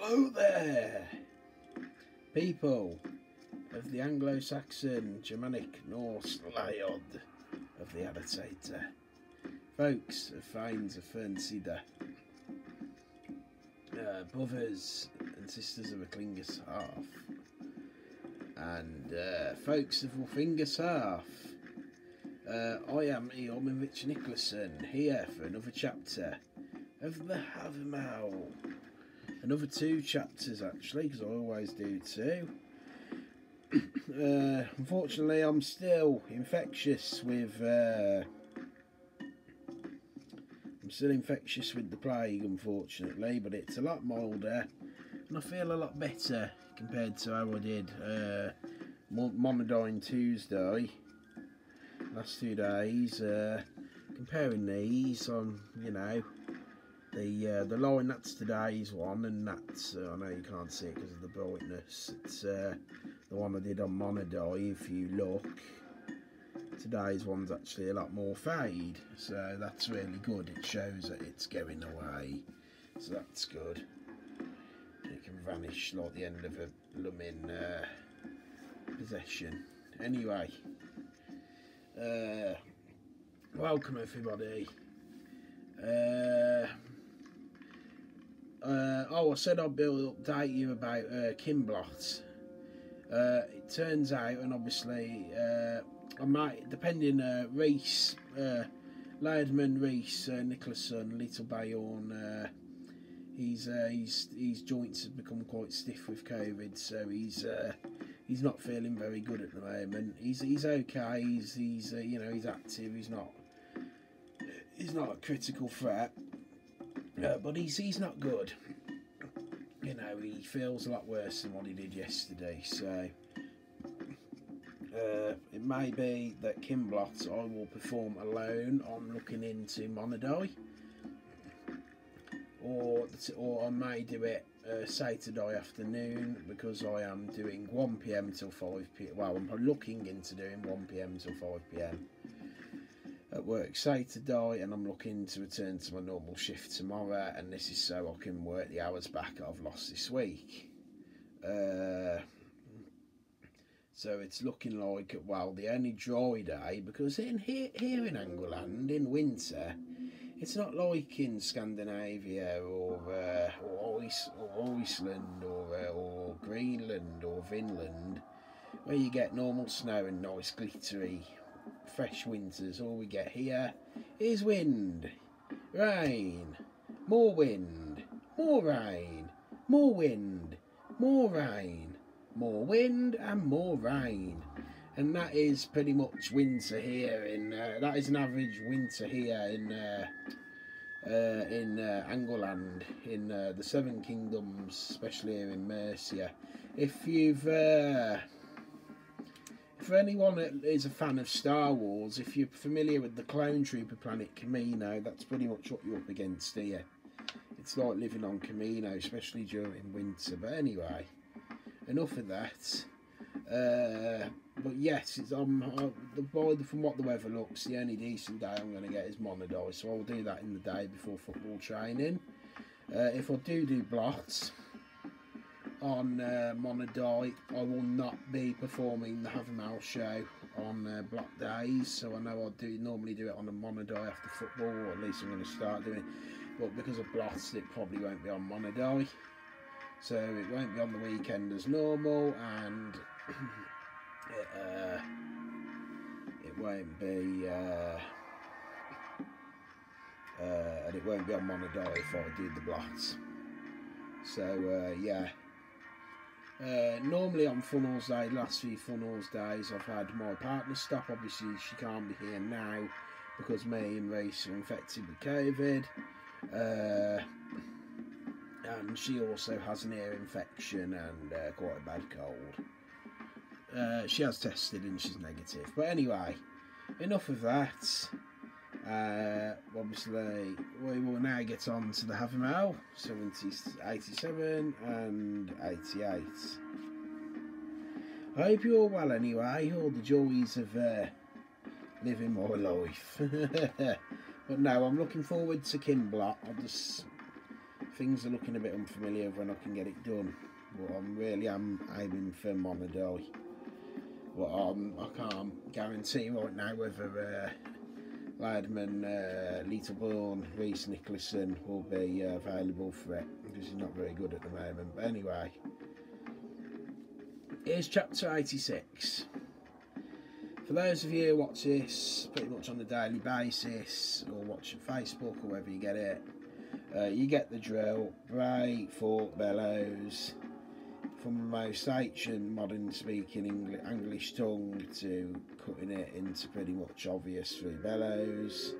Hello there, people of the Anglo-Saxon, Germanic, Norse Lyod of the Adaptator, folks of Finds of Fernsida, brothers and sisters of a Klingus half, and folks of Wolfingus half. I am Eormovich Nicholson, here for another chapter of the Havermal. Another 2 chapters actually, because I always do 2. Unfortunately, I'm still infectious with the plague, unfortunately, but it's a lot milder, and I feel a lot better compared to how I did Monadine Tuesday. Last 2 days, comparing these on, you know, the line, that's today's one, and that's I know you can't see it because of the brightness. It's the one I did on Monadine. If you look, today's one's actually a lot more fade, so that's really good. It shows that it's going away, so that's good. It can vanish like the end of a blooming possession. Anyway, welcome everybody. I said I'd update you about Cynnblót. It turns out, and obviously I might, depending, Reese, Lairdsman Reese Nicholson, Little Bayonne, his joints have become quite stiff with COVID, so he's not feeling very good at the moment. He's okay. He's you know, he's active. He's not a critical threat, but he's not good. You know, he feels a lot worse than what he did yesterday. So it may be that Cynnblót I will perform alone. I'm looking into Monadine, or I may do it Saturday afternoon, because I am doing 1 PM till 5 PM. Well, I'm looking into doing 1 PM till 5 PM at work Saturday, and I'm looking to return to my normal shift tomorrow, and this is so I can work the hours back that I've lost this week. So it's looking like, well, the only dry day, because here in England in winter, it's not like in Scandinavia or Iceland or Greenland or Finland, where you get normal snow and nice glittery fresh winters. All we get here is wind, rain, more wind, more rain, more wind, more rain, more wind and more rain. And that is pretty much winter here in that is an average winter here in England, in the 7 Kingdoms, especially here in Mercia. For anyone that is a fan of Star Wars, if you're familiar with the clone trooper planet Kamino, that's pretty much what you're up against here. It's like living on Kamino, especially during winter. But anyway, enough of that. But yes, from what the weather looks, the only decent day I'm going to get is Monadine, so I'll do that in the day before football training. If I do blot on Monadine, I will not be performing the Havermal show on block days, so I know I normally do it on a Monadine after football, or at least I'm going to start doing it. But because of blots, it probably won't be on Monadine, so it won't be on the weekend as normal, and it won't be and it won't be on Monadine if I do the blots. So yeah. Normally on Funnels Day, last few Funnels days, I've had my partner stop. Obviously she can't be here now because me and Reese are infected with COVID, and she also has an ear infection and quite a bad cold. She has tested and she's negative, but anyway, enough of that. Obviously we will now get on to the Havermal 87 and 88. I hope you're all well anyway, all the joys of living my life. But no, I'm looking forward to Cynnblót. I just things are looking a bit unfamiliar when I can get it done. But I'm really aiming for Monadai. But I can't guarantee right now whether Ladman, Ælfblót, Reese Nicholson will be available for it, because he's not very good at the moment. But anyway, here's chapter 86. For those of you who watch this pretty much on a daily basis, or watch on Facebook or wherever you get it, you get the drill. Bray, fork, bellows, from the most ancient modern speaking English tongue to cutting it into pretty much obvious through bellows,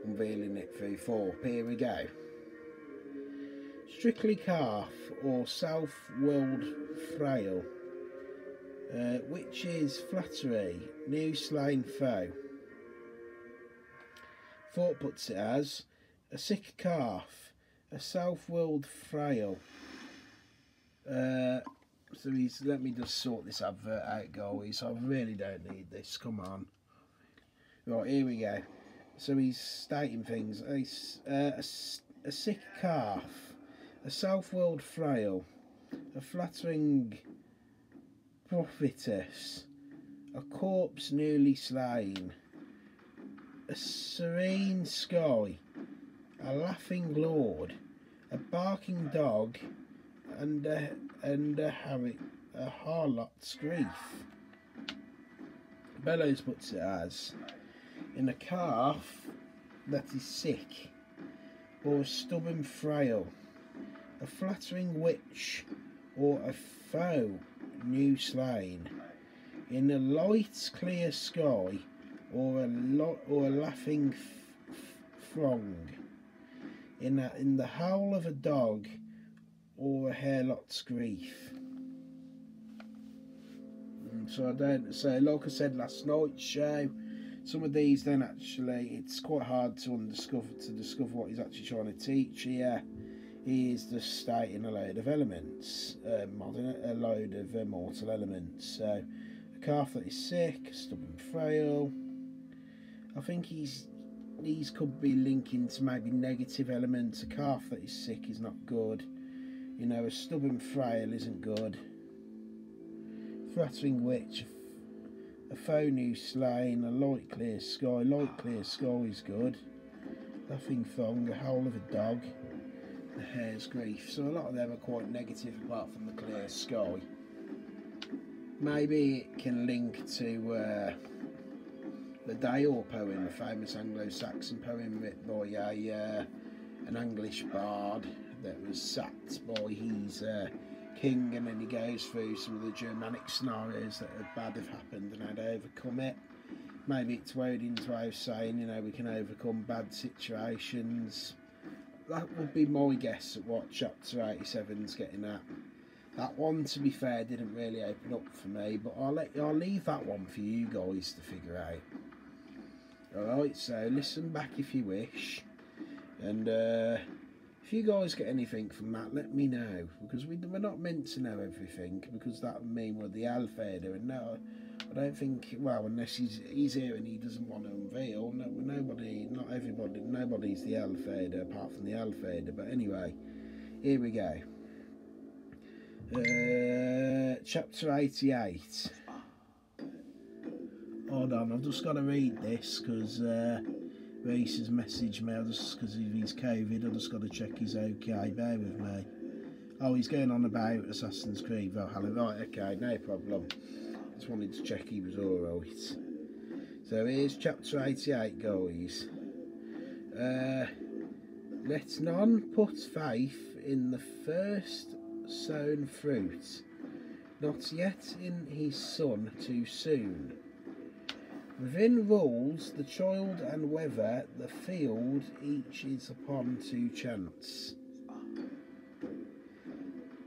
unveiling it through fork. Here we go. Strictly calf or self-willed frail, which is flattery, new slain foe. Fork puts it as a sick calf, a self-willed frail. So he's, let me just sort this advert out, guys. I really don't need this, come on. Right, here we go. So he's stating things. A sick calf, a self-willed frail, a flattering prophetess, a corpse newly slain, a serene sky, a laughing lord, a barking dog, and a harlot's grief. Bellows puts it as in a calf that is sick, or a stubborn frail, a flattering witch, or a foe new slain, in a light clear sky, or a laughing throng, in the howl of a dog, or a harlot's grief. So I don't say, like I said last night's show, some of these then actually it's quite hard to discover what he's actually trying to teach here. He is just stating a load of elements, a load of mortal elements. So a calf that is sick, stubborn, frail. I think these could be linking to maybe negative elements. A calf that is sick is not good. You know, a stubborn frail isn't good. Flattering witch, a foe new slain, a light clear sky. Light clear sky is good. Laughing thong, a howl of a dog, the hare's grief. So a lot of them are quite negative apart from the clear sky. Maybe it can link to the Dale poem, a famous Anglo-Saxon poem written by an English bard that was sacked by his king, and then he goes through some of the Germanic scenarios that are bad have happened and how to overcome it. Maybe it's Odin's way of saying, you know, we can overcome bad situations. That would be my guess at what chapter 87's getting at. That one, to be fair, didn't really open up for me, but I'll leave that one for you guys to figure out. Alright, so listen back if you wish, and if you guys get anything from that, let me know, because we're not meant to know everything, because that would mean we're the Ælfblót, and no, I don't think, well, unless he's here and he doesn't want to unveil, nobody's the Ælfblót apart from the Ælfblót. But anyway, here we go. Chapter 88. Hold on, I've just got to read this because Reese has messaged me, just because of his COVID. I've just got to check he's okay. Bear with me. Oh, he's going on about Assassin's Creed Valhalla. Right, okay, no problem. Just wanted to check he was alright. So here's chapter 88, guys. Let none put faith in the first sown fruit, not yet in his son too soon. Within rules the child and weather, the field each is upon to chance.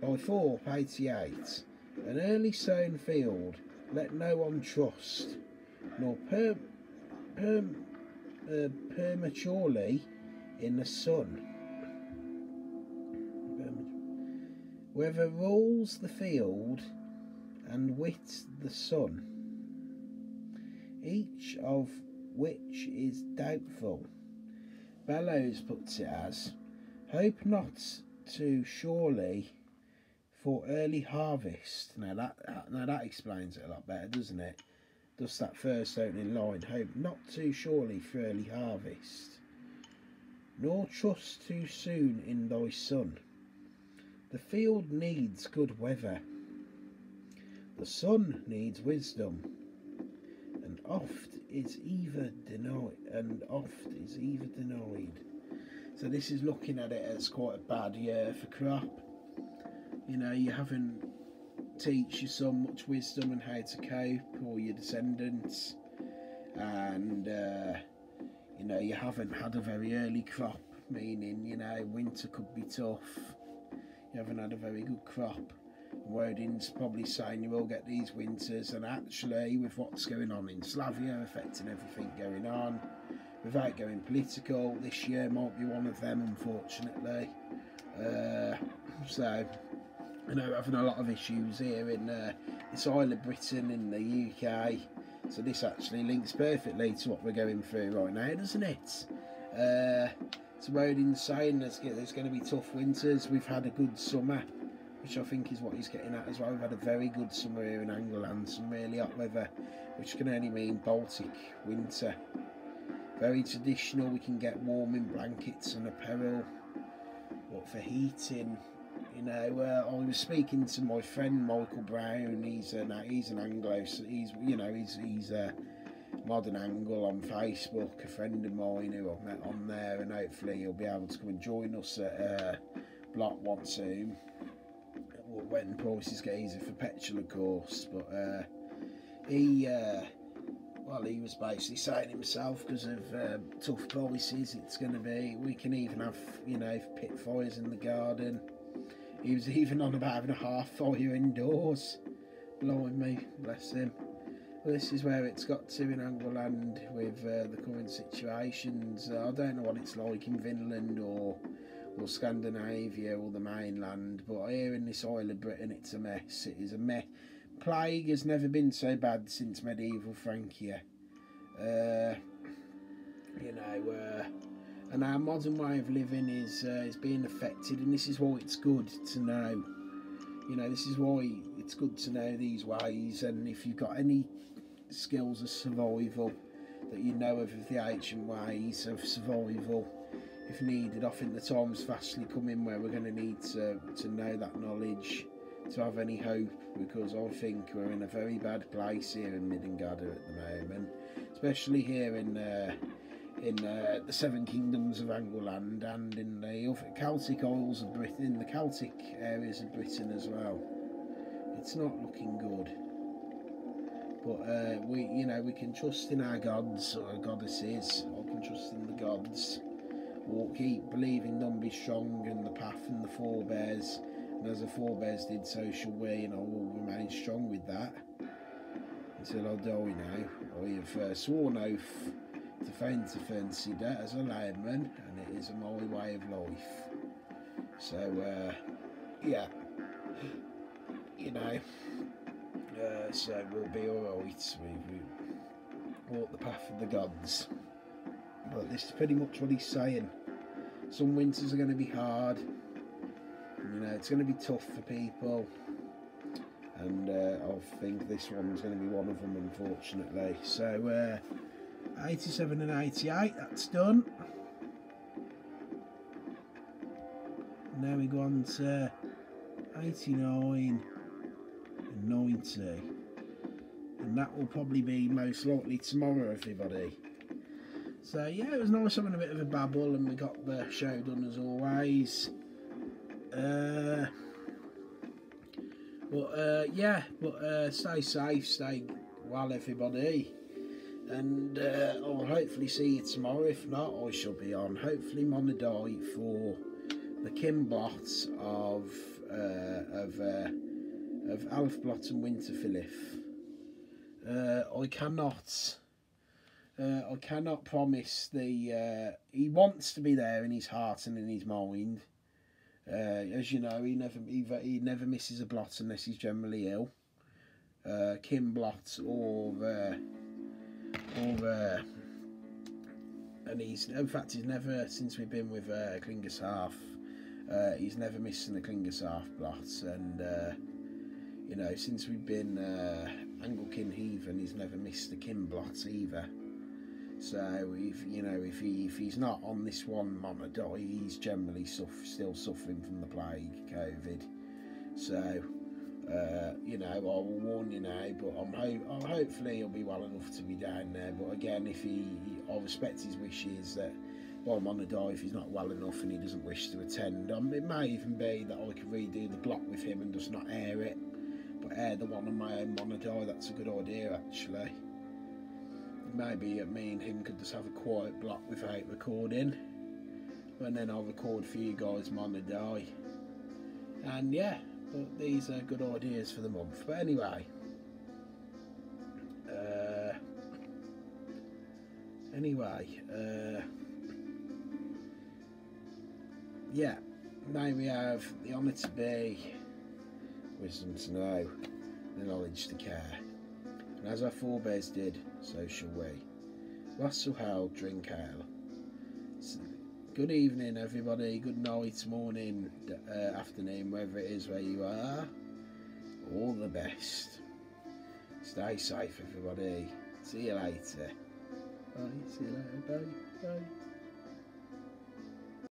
By Thorpe 88. An early sown field, let no one trust, nor prematurely in the sun. Weather rules the field, and wit the sun, each of which is doubtful. Bellows puts it as Hope not too surely for early harvest. Now that explains it a lot better, doesn't it? Just that first opening line. Hope not too surely for early harvest, nor trust too soon in thy son. The field needs good weather, the son needs wisdom, and oft is either denied. So this is looking at it as quite a bad year for crop. You know, you haven't teach your son much wisdom and how to cope, or your descendants, and you know, you haven't had a very early crop, meaning, you know, winter could be tough. You haven't had a very good crop. Wording's probably saying you will get these winters, and actually with what's going on in Slavia affecting everything going on, without going political, this year might be one of them, unfortunately. So, you know, having a lot of issues here in this Isle of Britain in the UK. So this actually links perfectly to what we're going through right now, doesn't it? So Odin's saying there's going to be tough winters. We've had a good summer, which I think is what he's getting at as well. We've had a very good summer here in England, some really hot weather, which can only mean Baltic winter. Very traditional, we can get warming blankets and apparel, but for heating, you know, I was speaking to my friend Michael Brown. He's an Anglo, so he's a modern angle on Facebook, a friend of mine who I've met on there, and hopefully he'll be able to come and join us at Blot one soon when prices get easier for petrol, of course. But he was basically saying himself, because of tough prices, it's going to be, we can even have, you know, pit fires in the garden. He was even on about having a half fire indoors. Blimey, bless him. Well, this is where it's got to in England with the current situations. I don't know what it's like in Finland or Scandinavia or the mainland, but here in this Isle of Britain, it's a mess. It is a mess. Plague has never been so bad since medieval Francia. You know, and our modern way of living is being affected, and this is why it's good to know. You know, this is why it's good to know these ways, and if you've got any skills of survival that you know of the ancient ways of survival, if needed, I think the time's fastly coming where we're going to need to know that knowledge to have any hope, because I think we're in a very bad place here in Middengarder at the moment, especially here in the Seven Kingdoms of England and in the other Celtic Isles of Britain, in the Celtic areas of Britain as well. It's not looking good. But we can trust in our gods or goddesses. I can trust in the gods. We'll keep believing them, be strong, and the path and the forebears. And as the forebears did, so shall we, and I will remain strong with that until I die now. I have sworn oath to fancy that as a layman, and it is my way of life. So, yeah, you know, so we'll be alright. We walk the path of the gods. But this is pretty much what he's saying. Some winters are going to be hard. You know, it's going to be tough for people. And I think this one's going to be one of them, unfortunately. So, 87 and 88, that's done. Now we go on to 89 and 90. And that will probably be most likely tomorrow, everybody. So yeah, it was nice having a bit of a babble, and we got the show done as always. Stay safe, stay well, everybody. And I'll hopefully see you tomorrow. If not, I shall be on, hopefully, Monday for the Cynnblót of Ælfblót and Wyterfilleth. I cannot promise the. He wants to be there in his heart and in his mind. As you know, he never misses a blot unless he's generally ill. Cynnblót and he's never, since we've been with Klingershaaf, He's never missing the Ælfblót, and you know, since we've been Anglican heathen, he's never missed the Cynnblót either. So if he's not on this one monarch, he's generally still suffering from the plague, COVID. So you know, I will warn you now, but hopefully he'll be well enough to be down there. But again, I'll respect his wishes that while I'm on a die, if he's not well enough and he doesn't wish to attend, it may even be that I could redo the block with him and just not air it, but air the one on my own monarch. That's a good idea, actually. Maybe me and him could just have a quiet block without recording, and then I'll record for you guys monarch. And yeah, but these are good ideas for the month. But anyway, yeah, now we have the honour to be, wisdom to know, the knowledge to care. And as our forebears did, so shall we. Wassail hell, drink ale. Good evening, everybody. Good night, morning, afternoon, wherever it is where you are. All the best. Stay safe, everybody. See you later. Bye. See you later. Bye. Bye.